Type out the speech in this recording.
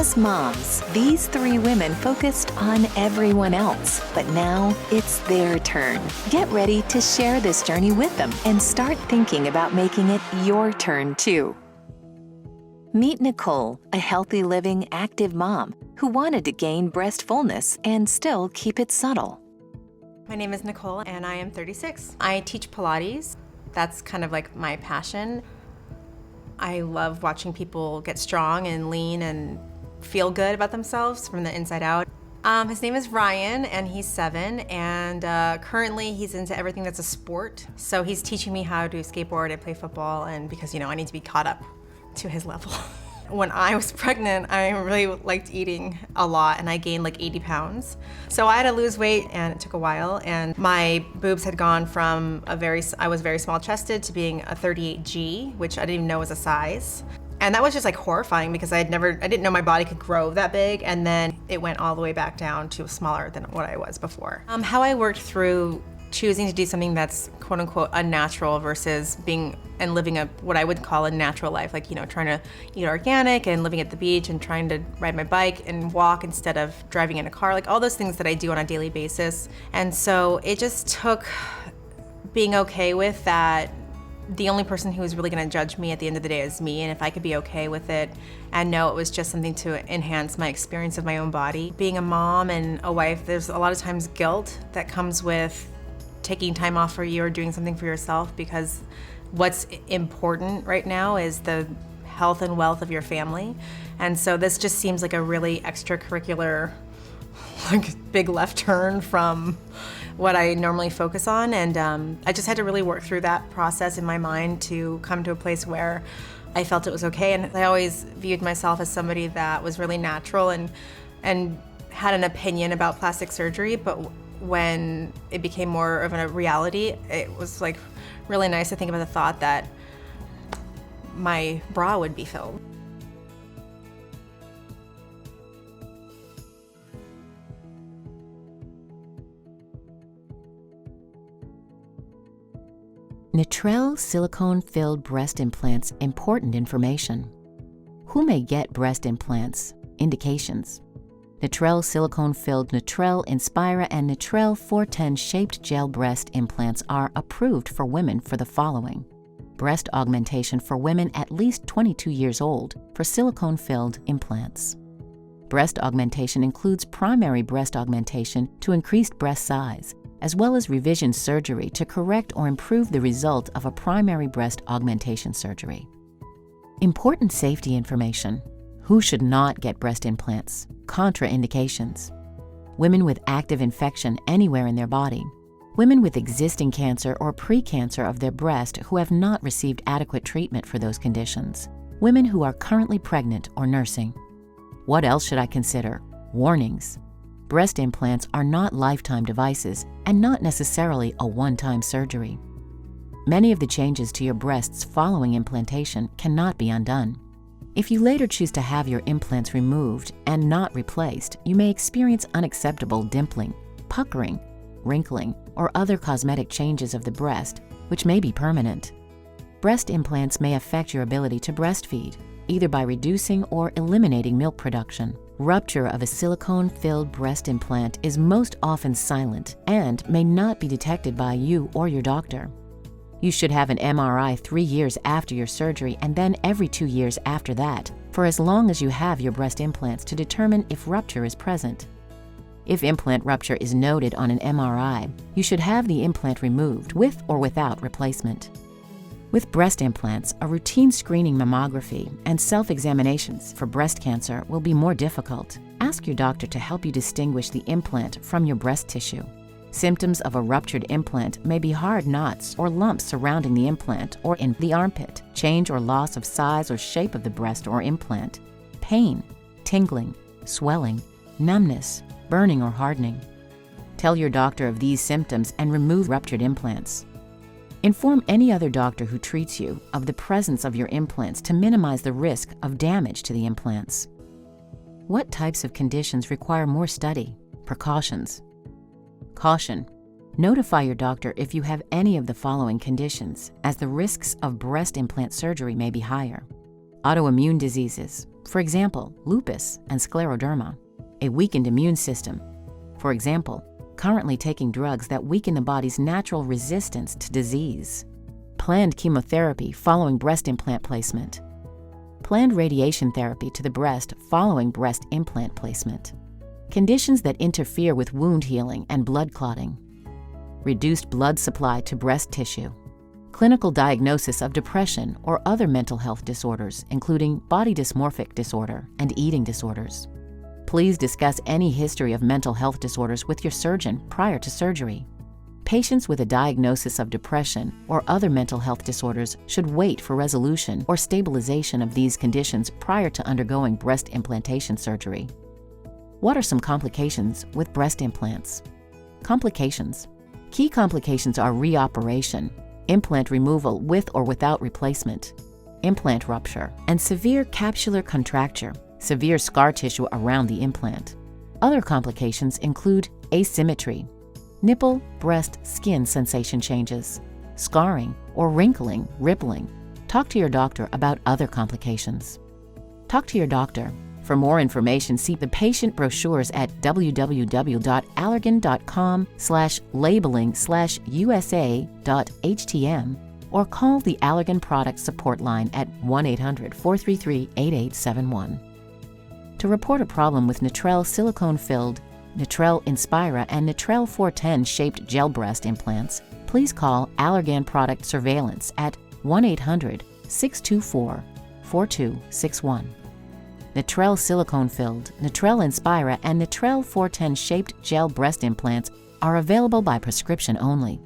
As moms, these three women focused on everyone else, but now it's their turn. Get ready to share this journey with them and start thinking about making it your turn too. Meet Nicole, a healthy living, active mom who wanted to gain breast fullness and still keep it subtle. My name is Nicole and I am 36. I teach Pilates. That's kind of like my passion. I love watching people get strong and lean and feel good about themselves from the inside out. His name is Ryan and he's 7, and currently he's into everything that's a sport. So he's teaching me how to skateboard and play football, and because I need to be caught up to his level. When I was pregnant, I really liked eating a lot and I gained like 80 pounds. So I had to lose weight and it took a while, and my boobs had gone from I was very small chested to being a 38G, which I didn't even know was a size. And that was just like horrifying because I didn't know my body could grow that big, and then it went all the way back down to smaller than what I was before. How I worked through choosing to do something that's quote unquote unnatural versus living what I would call a natural life, like trying to eat organic and living at the beach and trying to ride my bike and walk instead of driving in a car, like all those things that I do on a daily basis. And so it just took being okay with that. The only person who was really going to judge me at the end of the day is me, and if I could be okay with it and know it was just something to enhance my experience of my own body. Being a mom and a wife, there's a lot of times guilt that comes with taking time off for you or doing something for yourself, because what's important right now is the health and wealth of your family. And so this just seems like a really extracurricular, like big left turn from what I normally focus on. And I just had to really work through that process in my mind to come to a place where I felt it was okay. And I always viewed myself as somebody that was really natural and had an opinion about plastic surgery, but when it became more of a reality, it was like really nice to think about the thought that my bra would be filled. Natrelle silicone-filled breast implants. Important information. Who may get breast implants? Indications. Natrelle silicone-filled, Natrelle Inspira, and Natrelle 410 shaped gel breast implants are approved for women for the following: breast augmentation for women at least 22 years old for silicone-filled implants. Breast augmentation includes primary breast augmentation to increase breast size, as well as revision surgery to correct or improve the result of a primary breast augmentation surgery. Important safety information. Who should not get breast implants? Contraindications. Women with active infection anywhere in their body. Women with existing cancer or pre-cancer of their breast who have not received adequate treatment for those conditions. Women who are currently pregnant or nursing. What else should I consider? Warnings. Breast implants are not lifetime devices and not necessarily a one-time surgery. Many of the changes to your breasts following implantation cannot be undone. If you later choose to have your implants removed and not replaced, you may experience unacceptable dimpling, puckering, wrinkling, or other cosmetic changes of the breast, which may be permanent. Breast implants may affect your ability to breastfeed, either by reducing or eliminating milk production. Rupture of a silicone-filled breast implant is most often silent and may not be detected by you or your doctor. You should have an MRI 3 years after your surgery and then every 2 years after that, for as long as you have your breast implants, to determine if rupture is present. If implant rupture is noted on an MRI, you should have the implant removed with or without replacement. With breast implants, a routine screening mammography and self-examinations for breast cancer will be more difficult. Ask your doctor to help you distinguish the implant from your breast tissue. Symptoms of a ruptured implant may be hard knots or lumps surrounding the implant or in the armpit, change or loss of size or shape of the breast or implant, pain, tingling, swelling, numbness, burning or hardening. Tell your doctor of these symptoms and remove ruptured implants. Inform any other doctor who treats you of the presence of your implants to minimize the risk of damage to the implants. What types of conditions require more study? Precautions. Caution. Notify your doctor if you have any of the following conditions, as the risks of breast implant surgery may be higher: autoimmune diseases, for example, lupus and scleroderma, a weakened immune system, for example, currently taking drugs that weaken the body's natural resistance to disease, planned chemotherapy following breast implant placement, planned radiation therapy to the breast following breast implant placement, conditions that interfere with wound healing and blood clotting, reduced blood supply to breast tissue, clinical diagnosis of depression or other mental health disorders, including body dysmorphic disorder and eating disorders. Please discuss any history of mental health disorders with your surgeon prior to surgery. Patients with a diagnosis of depression or other mental health disorders should wait for resolution or stabilization of these conditions prior to undergoing breast implantation surgery. What are some complications with breast implants? Complications. Key complications are reoperation, implant removal with or without replacement, implant rupture, and severe capsular contracture, severe scar tissue around the implant. Other complications include asymmetry, nipple, breast, skin sensation changes, scarring or wrinkling, rippling. Talk to your doctor about other complications. Talk to your doctor. For more information, see the patient brochures at www.allergan.com/labeling/usa.htm or call the Allergan Product Support Line at 1-800-433-8871. To report a problem with Natrelle silicone-filled, Natrelle Inspira, and Natrelle 410 shaped gel breast implants, please call Allergan Product Surveillance at 1-800-624-4261. Natrelle silicone-filled, Natrelle Inspira, and Natrelle 410 shaped gel breast implants are available by prescription only.